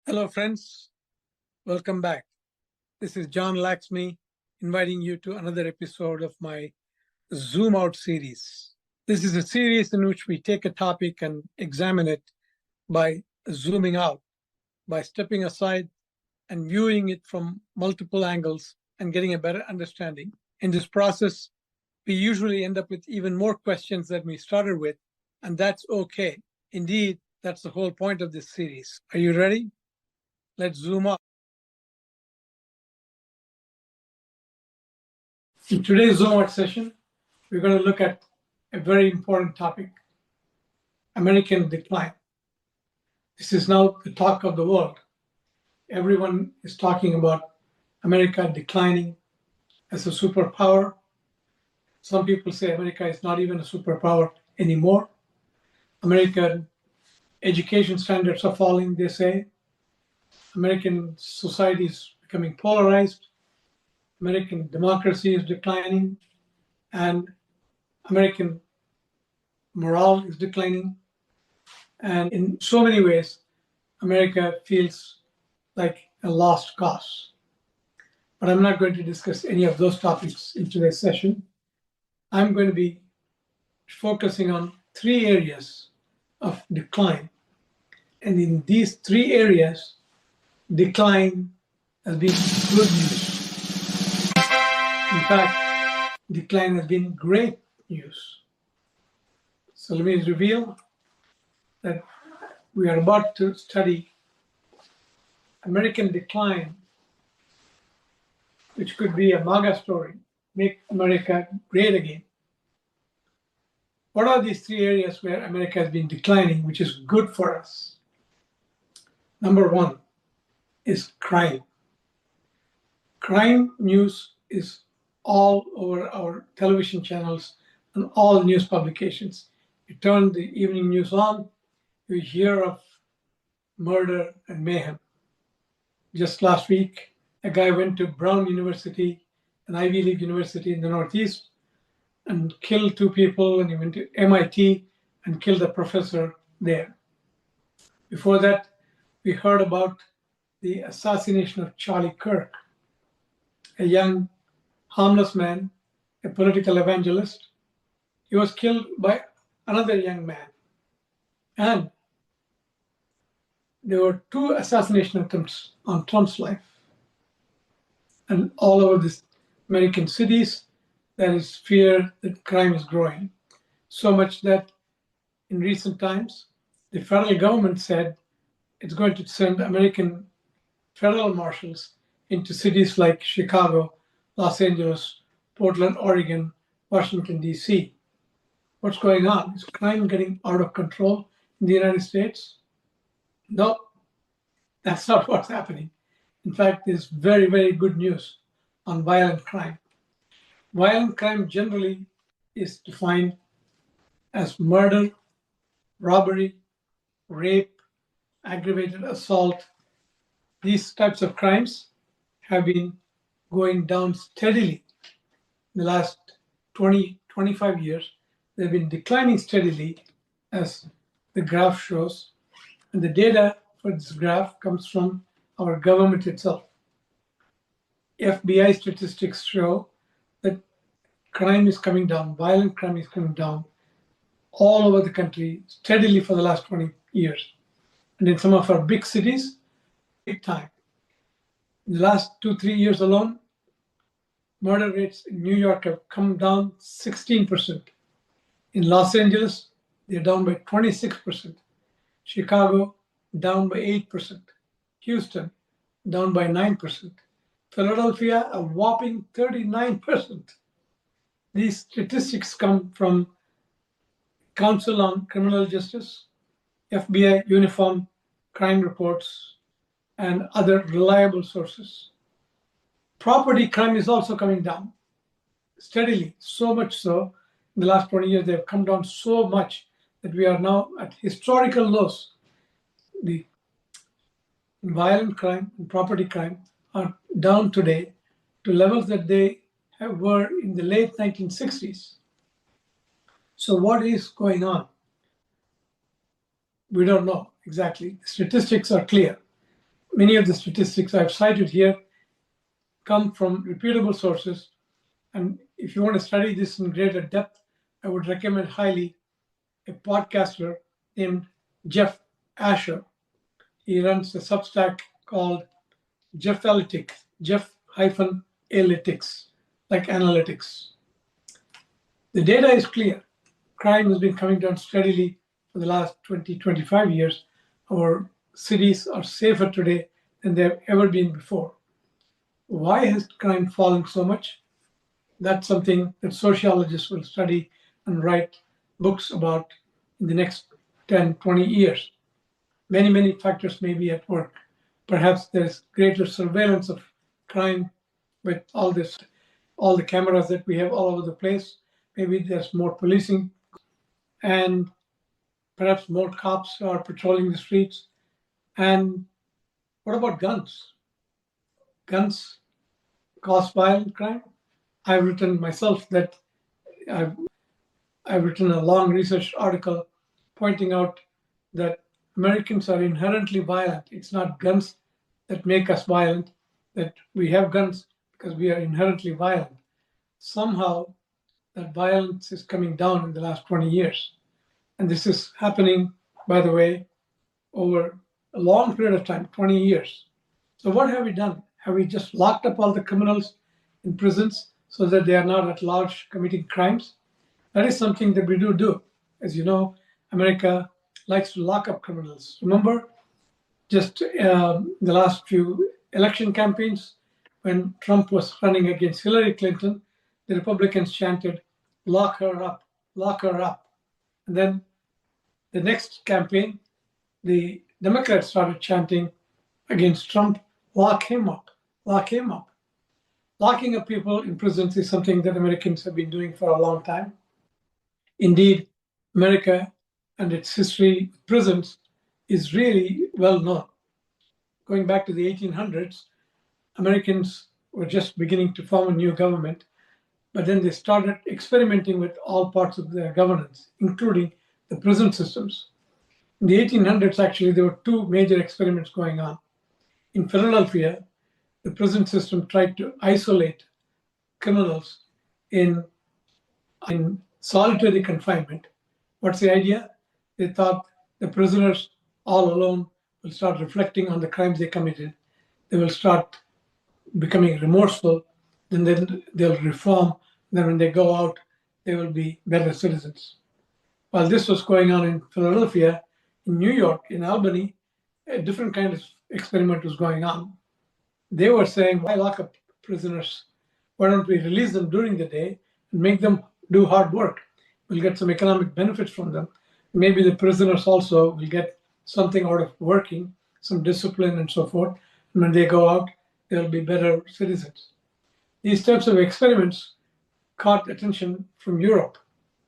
Hello, friends. Welcome back. This is John Laxmi inviting you to another episode of my Zoom Out series. This is a series in which we take a topic and examine it by zooming out, by stepping aside and viewing it from multiple angles and getting a better understanding. In this process, we usually end up with even more questions than we started with, and that's okay. Indeed, that's the whole point of this series. Are you ready? Let's zoom out. In today's Zoom Out session, we're going to look at a very important topic, American decline. This is now the talk of the world. Everyone is talking about America declining as a superpower. Some people say America is not even a superpower anymore. American education standards are falling, they say. American society is becoming polarized. American democracy is declining, and American morale is declining. And in so many ways, America feels like a lost cause. But I'm not going to discuss any of those topics in today's session. I'm going to be focusing on three areas of decline. And in these three areas, decline has been good news. In fact, decline has been great news. So let me reveal that we are about to study American decline, which could be a MAGA story, make America great again. What are these three areas where America has been declining, which is good for us? Number one is crime. Crime news is all over our television channels and all news publications. You turn the evening news on, you hear of murder and mayhem. Just last week, a guy went to Brown University, an Ivy League university in the Northeast, and killed two people, and he went to MIT and killed a professor there. Before that, we heard about the assassination of Charlie Kirk, a young harmless man, a political evangelist. He was killed by another young man. And there were two assassination attempts on Trump's life. And all over the American cities, there is fear that crime is growing. So much that in recent times, the federal government said it's going to send American federal marshals into cities like Chicago, Los Angeles, Portland, Oregon, Washington, D.C. What's going on? Is crime getting out of control in the United States? No, that's not what's happening. In fact, there's very, very good news on violent crime. Violent crime generally is defined as murder, robbery, rape, aggravated assault. These types of crimes have been going down steadily in the last 20, 25 years. They've been declining steadily, as the graph shows. And the data for this graph comes from our government itself. FBI statistics show that crime is coming down, violent crime is coming down all over the country steadily for the last 20 years. And in some of our big cities, big time. In the last 2-3 years alone, murder rates in New York have come down 16%. In Los Angeles, they're down by 26%. Chicago, down by 8%. Houston, down by 9%. Philadelphia, a whopping 39%. These statistics come from Council on Criminal Justice, FBI Uniform Crime Reports, and other reliable sources. Property crime is also coming down steadily, so much so in the last 20 years, they've come down so much that we are now at historical lows. The violent crime and property crime are down today to levels that they were in the late 1960s. So what is going on? We don't know exactly. The statistics are clear. Many of the statistics I've cited here come from reputable sources. And if you want to study this in greater depth, I would recommend highly a podcaster named Jeff Asher. He runs a Substack called Jeffelytics, Jeff-Analytics, like analytics. The data is clear. Crime has been coming down steadily for the last 20, 25 years. Our cities are safer today than they've ever been before. Why has crime fallen so much? That's something that sociologists will study and write books about in the next 10, 20 years. Many, many factors may be at work. Perhaps there's greater surveillance of crime with all the cameras that we have all over the place. Maybe there's more policing, and perhaps more cops are patrolling the streets. And what about guns? Guns cause violent crime? I've written myself that I've written a long research article pointing out that Americans are inherently violent. It's not guns that make us violent, that we have guns because we are inherently violent. Somehow, that violence is coming down in the last 20 years. And this is happening, by the way, over a long period of time, 20 years. So what have we done? Have we just locked up all the criminals in prisons so that they are not at large committing crimes? That is something that we do. As you know, America likes to lock up criminals. Remember, just the last few election campaigns, when Trump was running against Hillary Clinton, the Republicans chanted, "Lock her up, lock her up." And then the next campaign, the Democrats started chanting against Trump, "Lock him up, lock him up." Locking up people in prisons is something that Americans have been doing for a long time. Indeed, America and its history with prisons is really well known. Going back to the 1800s, Americans were just beginning to form a new government, but then they started experimenting with all parts of their governance, including the prison systems. In the 1800s, actually, there were two major experiments going on. In Philadelphia, the prison system tried to isolate criminals in solitary confinement. What's the idea? They thought the prisoners all alone will start reflecting on the crimes they committed. They will start becoming remorseful, then they'll reform. Then when they go out, they will be better citizens. While this was going on in Philadelphia, in New York, in Albany, a different kind of experiment was going on. They were saying, why lock up prisoners? Why don't we release them during the day and make them do hard work? We'll get some economic benefits from them. Maybe the prisoners also will get something out of working, some discipline and so forth. And when they go out, they'll be better citizens. These types of experiments caught attention from Europe.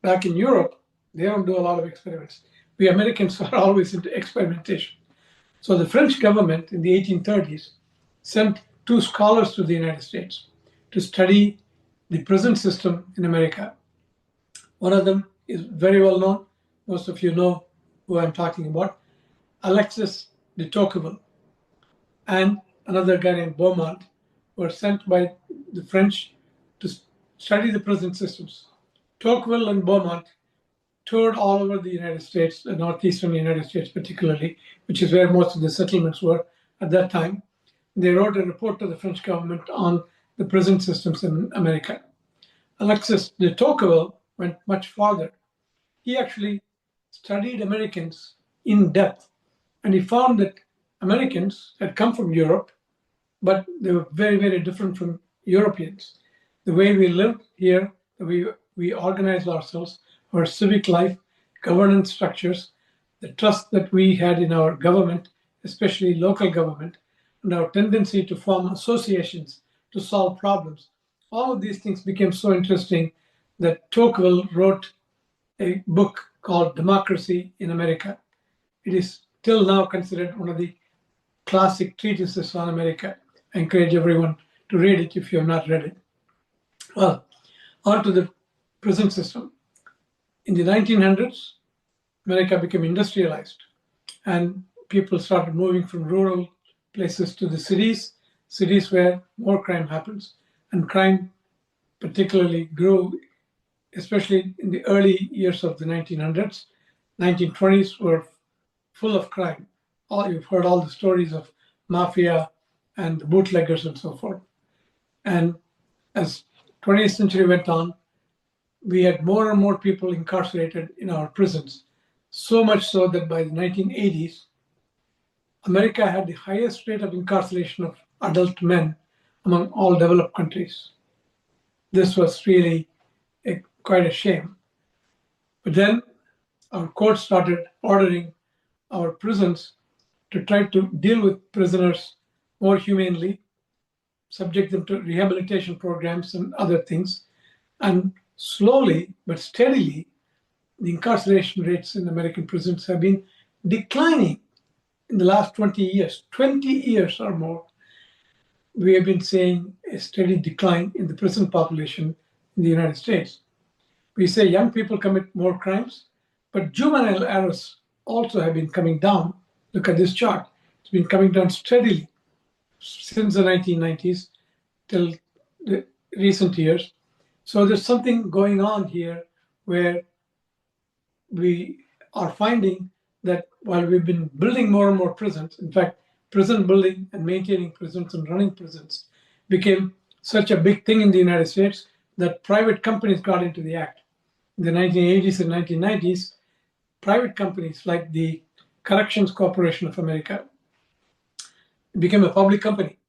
Back in Europe, they don't do a lot of experiments. We Americans are always into experimentation. So the French government in the 1830s sent two scholars to the United States to study the prison system in America. One of them is very well known. Most of you know who I'm talking about, Alexis de Tocqueville, and another guy named Beaumont were sent by the French to study the prison systems. Tocqueville and Beaumont toured all over the United States, the northeastern United States particularly, which is where most of the settlements were at that time. They wrote a report to the French government on the prison systems in America. Alexis de Tocqueville went much farther. He actually studied Americans in depth, and he found that Americans had come from Europe, but they were very, very different from Europeans. The way we lived here, the way we organized ourselves, our civic life, governance structures, the trust that we had in our government, especially local government, and our tendency to form associations to solve problems. All of these things became so interesting that Tocqueville wrote a book called Democracy in America. It is till now considered one of the classic treatises on America. I encourage everyone to read it if you have not read it. Well, on to the prison system. In the 1900s, America became industrialized, and people started moving from rural places to the cities where more crime happens. And crime particularly grew, especially in the early years of the 1900s. 1920s were full of crime. You've heard all the stories of mafia and the bootleggers and so forth. And as 20th century went on, we had more and more people incarcerated in our prisons. So much so that by the 1980s, America had the highest rate of incarceration of adult men among all developed countries. This was really quite a shame. But then our courts started ordering our prisons to try to deal with prisoners more humanely, subject them to rehabilitation programs and other things. And slowly but steadily, the incarceration rates in American prisons have been declining in the last 20 years. 20 years or more, we have been seeing a steady decline in the prison population in the United States. We say young people commit more crimes, but juvenile errors also have been coming down. Look at this chart. It's been coming down steadily since the 1990s till the recent years. So there's something going on here where we are finding that while we've been building more and more prisons, in fact, prison building and maintaining prisons and running prisons became such a big thing in the United States that private companies got into the act. In the 1980s and 1990s, private companies like the Corrections Corporation of America became a public company.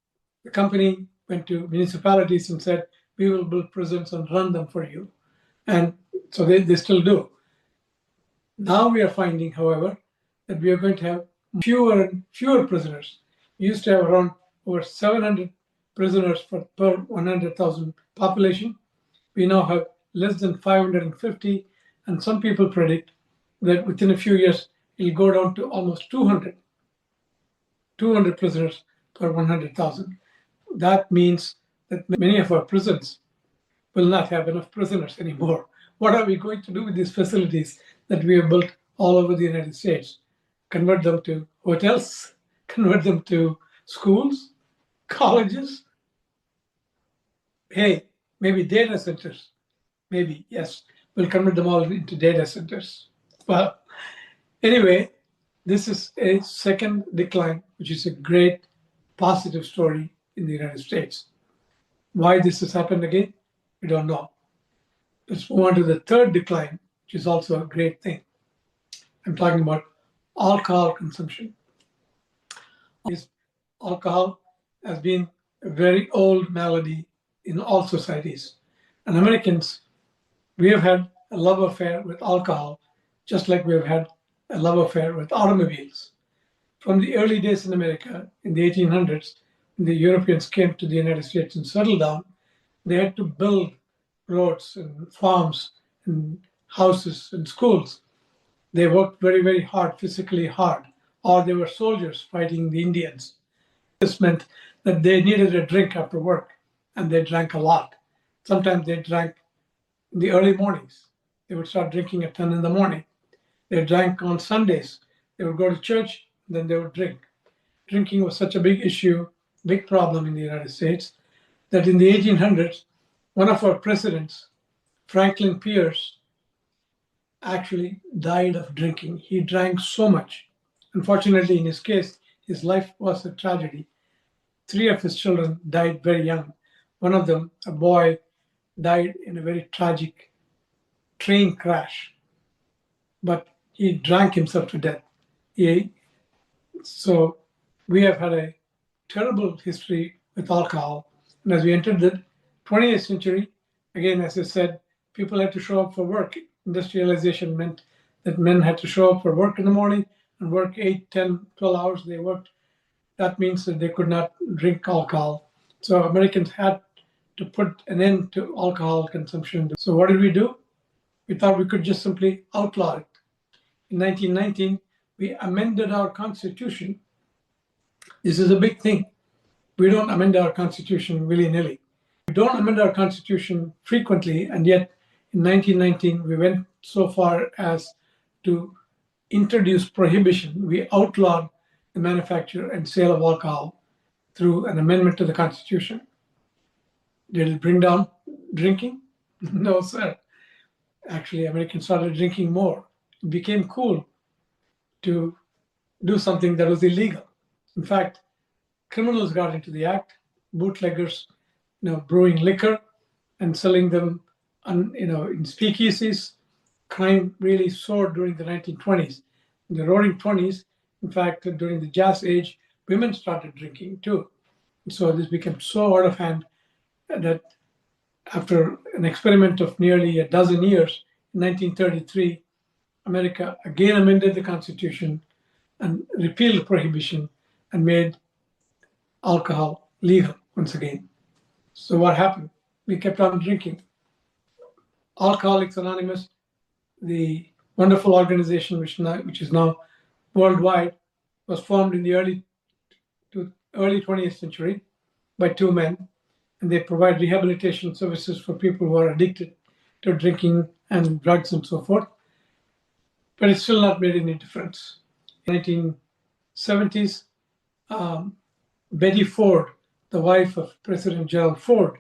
The company went to municipalities and said, we will build prisons and run them for you. And so they still do. Now we are finding, however, that we are going to have fewer and fewer prisoners. We used to have around over 700 prisoners per 100,000 population. We now have less than 550, and some people predict that within a few years, it'll go down to almost 200 prisoners per 100,000. That means that many of our prisons will not have enough prisoners anymore. What are we going to do with these facilities that we have built all over the United States? Convert them to hotels? Convert them to schools? Colleges? Hey, maybe data centers. Maybe, yes, we'll convert them all into data centers. Well, anyway, this is a second decline, which is a great positive story in the United States. Why this has happened again, we don't know. Let's move on to the third decline, which is also a great thing. I'm talking about alcohol consumption. Alcohol has been a very old malady in all societies. And Americans, we have had a love affair with alcohol, just like we have had a love affair with automobiles. From the early days in America, in the 1800s, when the Europeans came to the United States and settled down, they had to build roads and farms and houses and schools. They worked very, very hard, physically hard, or they were soldiers fighting the Indians. This meant that they needed a drink after work, and they drank a lot. Sometimes they drank in the early mornings. They would start drinking at 10 in the morning. They drank on Sundays. They would go to church, then they would drink. Drinking was such a big issue, big problem in the United States, that in the 1800s, one of our presidents, Franklin Pierce, actually died of drinking. He drank so much. Unfortunately, in his case, his life was a tragedy. 3 of his children died very young. One of them, a boy, died in a very tragic train crash. But he drank himself to death. So we have had a terrible history with alcohol. And as we entered the 20th century, again, as I said, people had to show up for work. Industrialization meant that men had to show up for work in the morning and work 8, 10, 12 hours they worked. That means that they could not drink alcohol. So Americans had to put an end to alcohol consumption. So what did we do? We thought we could just simply outlaw it. In 1919, we amended our Constitution. This is a big thing. We don't amend our Constitution willy-nilly. We don't amend our Constitution frequently, and yet in 1919, we went so far as to introduce prohibition. We outlawed the manufacture and sale of alcohol through an amendment to the Constitution. Did it bring down drinking? No, sir. Actually, Americans started drinking more. It became cool to do something that was illegal. In fact, criminals got into the act, bootleggers, brewing liquor and selling them, in speakeasies. Crime really soared during the 1920s. In the roaring 20s, in fact, during the jazz age, women started drinking too. So this became so out of hand that after an experiment of nearly a dozen years, in 1933, America again amended the Constitution and repealed prohibition and made alcohol legal once again. So what happened? We kept on drinking. Alcoholics Anonymous, the wonderful organization which is now worldwide, was formed in the early 20th century by two men, and they provide rehabilitation services for people who are addicted to drinking and drugs and so forth. But it's still not made any difference. In the 1970s, Betty Ford, the wife of President Gerald Ford,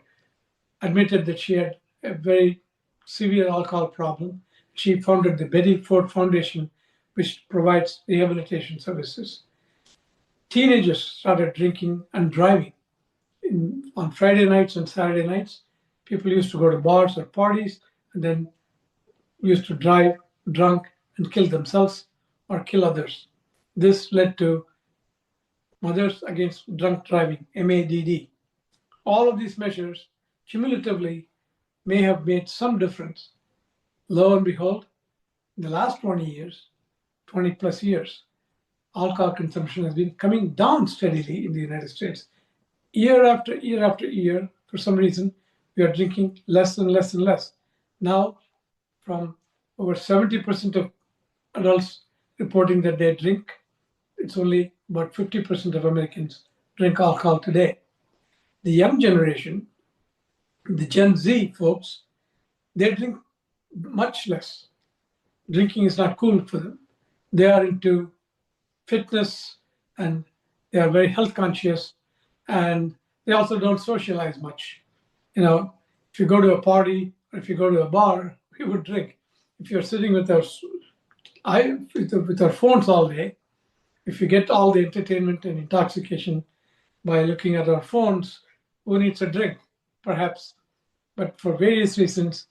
admitted that she had a very severe alcohol problem. She founded the Betty Ford Foundation, which provides rehabilitation services. Teenagers started drinking and driving. On Friday nights and Saturday nights, people used to go to bars or parties and then used to drive drunk and kill themselves or kill others. This led to Mothers Against Drunk Driving, MADD. All of these measures cumulatively may have made some difference. Lo and behold, in the last 20 plus years, alcohol consumption has been coming down steadily in the United States. Year after year after year, for some reason, we are drinking less and less and less. Now, from over 70% of adults reporting that they drink, it's only about 50% of Americans drink alcohol today. The young generation, the Gen Z folks, they drink much less. Drinking is not cool for them. They are into fitness and they are very health conscious, and they also don't socialize much. If you go to a party or if you go to a bar, we would drink. If you're sitting with our phones all day, if you get all the entertainment and intoxication by looking at our phones, who needs a drink? Perhaps. But for various reasons,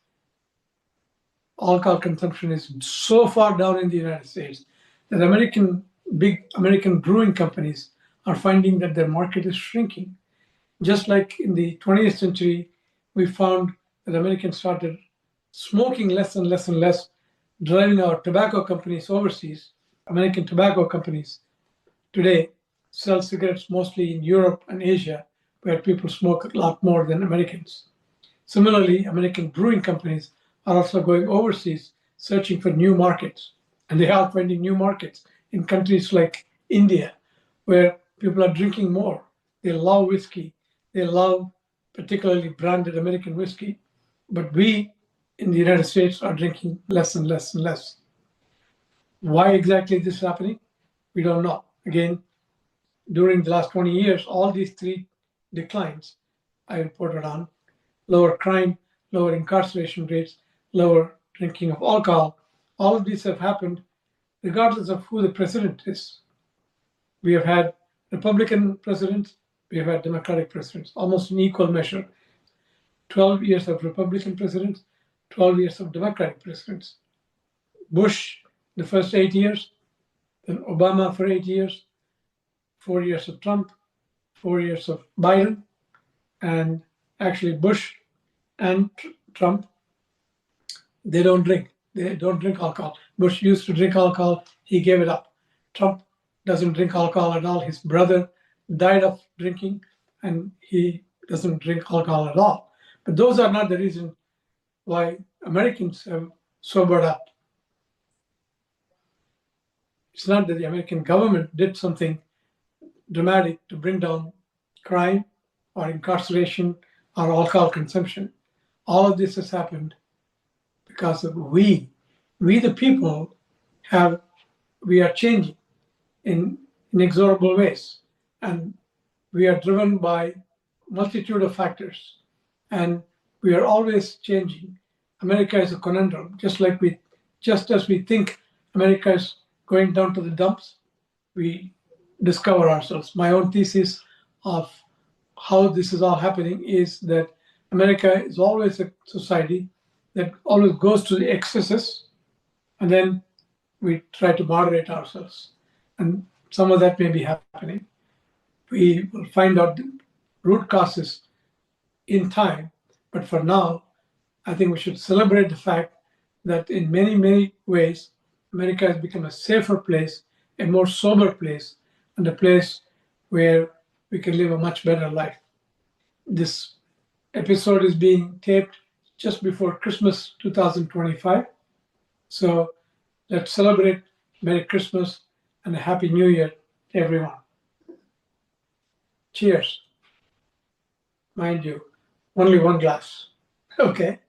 alcohol consumption is so far down in the United States that big American brewing companies are finding that their market is shrinking. Just like in the 20th century, we found that Americans started smoking less and less and less, driving our tobacco companies overseas. American tobacco companies today sell cigarettes mostly in Europe and Asia, where people smoke a lot more than Americans. Similarly, American brewing companies are also going overseas, searching for new markets. And they are finding new markets in countries like India, where people are drinking more. They love whiskey. They love particularly branded American whiskey. But we in the United States are drinking less and less and less. Why exactly this is happening? We don't know. Again, during the last 20 years, all these three declines I reported on: lower crime, lower incarceration rates, lower drinking of alcohol, all of these have happened regardless of who the president is. We have had Republican presidents, we have had Democratic presidents, almost in equal measure. 12 years of Republican presidents, 12 years of Democratic presidents. Bush, the first 8 years, then Obama for 8 years, 4 years of Trump, 4 years of Biden, and actually Bush and Trump, they don't drink. They don't drink alcohol. Bush used to drink alcohol. He gave it up. Trump doesn't drink alcohol at all. His brother died of drinking, and he doesn't drink alcohol at all. But those are not the reason why Americans have sobered up. It's not that the American government did something dramatic to bring down crime or incarceration or alcohol consumption. All of this has happened because of we the people, we are changing in inexorable ways, and we are driven by multitude of factors, and we are always changing. America is a conundrum. Just as we think America is going down to the dumps, we discover ourselves. My own thesis of how this is all happening is that America is always a society that always goes to the excesses, and then we try to moderate ourselves. And some of that may be happening. We will find out the root causes in time. But for now, I think we should celebrate the fact that in many, many ways, America has become a safer place, a more sober place, and a place where we can live a much better life. This episode is being taped just before Christmas 2025. So let's celebrate Merry Christmas and a Happy New Year to everyone. Cheers. Mind you, only one glass. Okay.